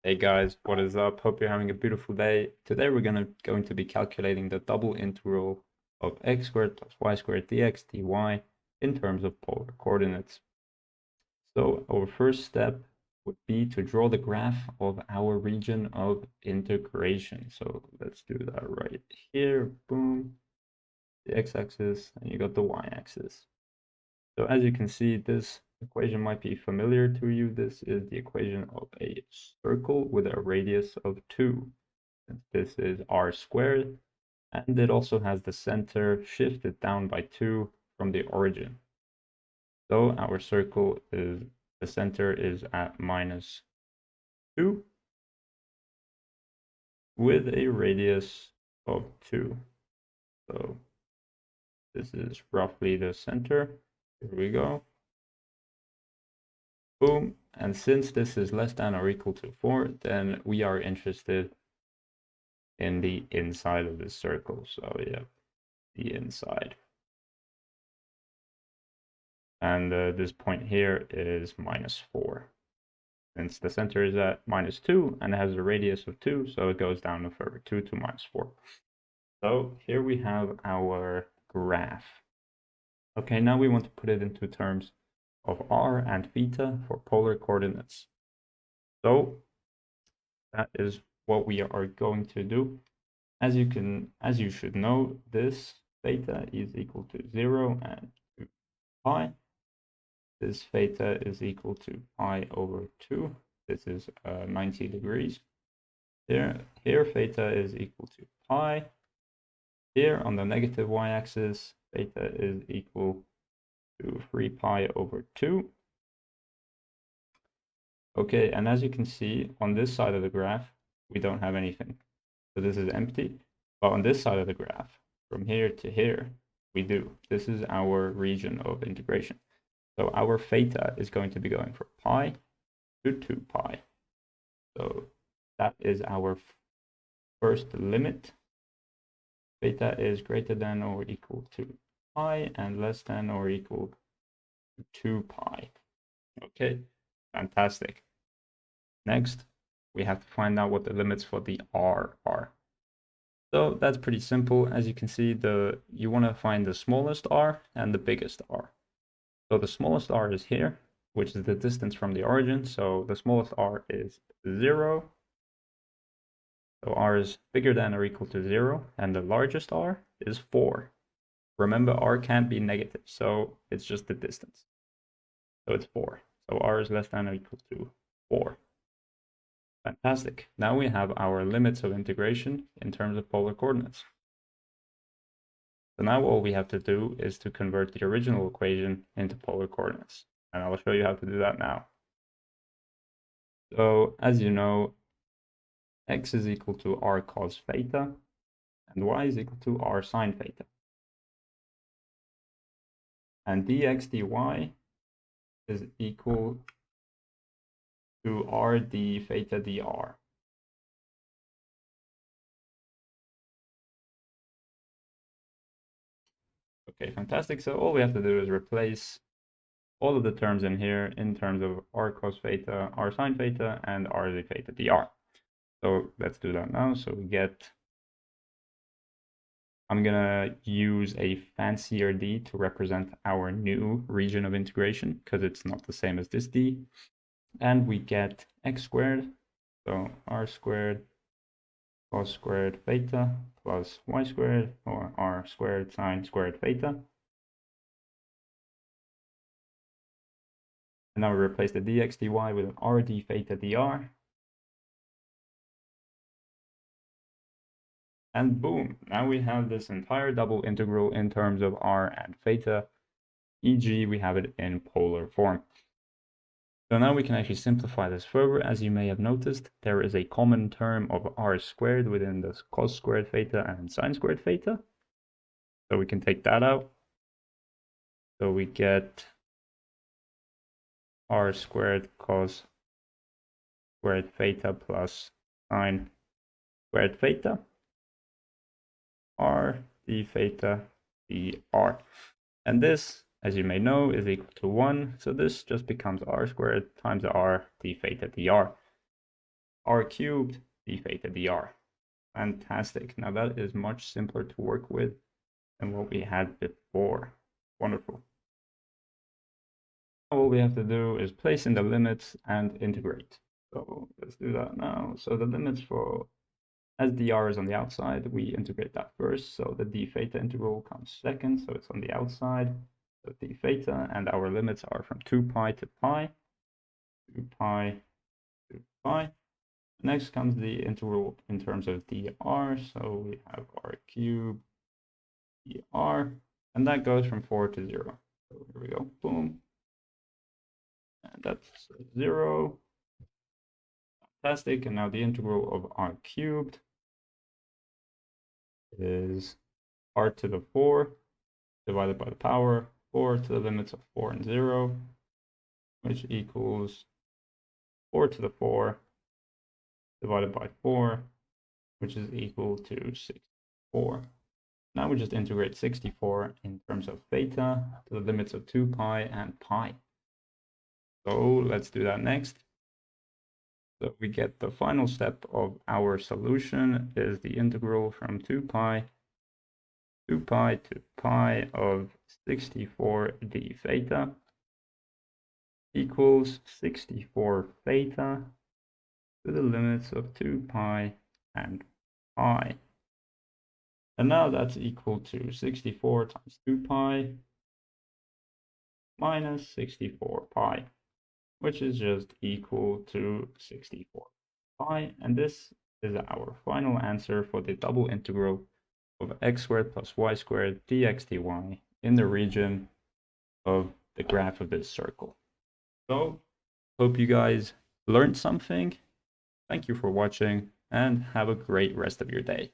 Hey guys, what is up? Hope you're having a beautiful day. Today we're going to be calculating the double integral of x squared plus y squared dx dy in terms of polar coordinates. So our first step would be to draw the graph of our region of integration. So let's do that right here. Boom. The x-axis, and you got the y-axis. So as you can see, this equation might be familiar to you. This is the equation of a circle with a radius of 2. This is r squared, and it also has the center shifted down by 2 from the origin. So our circle is, the center is at minus 2 with a radius of 2. So this is roughly the center. Here we go. Boom. And since this is less than or equal to 4, then we are interested in the inside of the circle. So yeah, the inside. And this point here is minus 4. Since the center is at minus 2 and it has a radius of 2, so it goes down a further 2 to minus 4. So here we have our graph. Okay, now we want to put it into terms of r and theta for polar coordinates. So that is what we are going to do. As you should know, this theta is equal to 0 and 2 pi. This theta is equal to pi over 2. This is 90 degrees. Here theta is equal to pi. Here on the negative y-axis, theta is equal to 3 pi over 2. Okay, and as you can see, on this side of the graph, we don't have anything. So this is empty. But on this side of the graph, from here to here, we do. This is our region of integration. So our theta is going to be going from pi to 2 pi. So that is our first limit. Theta is greater than or equal to pi and less than or equal to 2 pi. Okay, fantastic. Next, we have to find out what the limits for the r are. So that's pretty simple. As you can see, you want to find the smallest r and the biggest r. So the smallest r is here, which is the distance from the origin. So the smallest r is 0. So r is bigger than or equal to 0, and the largest r is 4. Remember, r can't be negative, so it's just the distance. So it's 4. So r is less than or equal to 4. Fantastic. Now we have our limits of integration in terms of polar coordinates. So now all we have to do is to convert the original equation into polar coordinates. And I'll show you how to do that now. So as you know, x is equal to r cos theta, and y is equal to r sine theta. And dx dy is equal to r d theta dr. Okay, fantastic. So all we have to do is replace all of the terms in here in terms of r cos theta, r sine theta, and r d theta dr. So let's do that now. So we get, I'm gonna use a fancier d to represent our new region of integration because it's not the same as this d. And we get x squared, so r squared cos squared theta plus y squared, or r squared sine squared theta. And now we replace the dx dy with an r d theta dr. And boom, now we have this entire double integral in terms of r and theta, e.g. we have it in polar form. So now we can actually simplify this further. As you may have noticed, there is a common term of r squared within the cos squared theta and sine squared theta. So we can take that out. So we get r squared cos squared theta plus sine squared theta, r d theta dr. And this, as you may know, is equal to 1. So this just becomes r squared times r d theta dr. r cubed d theta dr. Fantastic. Now that is much simpler to work with than what we had before. Wonderful. All we have to do is place in the limits and integrate. So let's do that now. So the limits for, as dr is on the outside, we integrate that first. So the d theta integral comes second, so it's on the outside. So d theta, and our limits are from 2 pi to pi, 2 pi to pi. Next comes the integral in terms of dr. So we have r cubed dr, and that goes from 4 to 0. So here we go, boom. And that's 0. Fantastic. And now the integral of r cubed is r to the 4 divided by the power 4 to the limits of 4 and 0, which equals 4 to the 4 divided by 4, which is equal to 64. Now we just integrate 64 in terms of theta to the limits of 2 pi and pi. So let's do that next. So we get the final step of our solution is the integral from 2 pi to pi of 64 d theta equals 64 theta to the limits of 2 pi and pi. And now that's equal to 64 times 2 pi minus 64 pi, which is just equal to 64 pi. And this is our final answer for the double integral of x squared plus y squared dx dy in the region of the graph of this circle. So, hope you guys learned something. Thank you for watching and have a great rest of your day.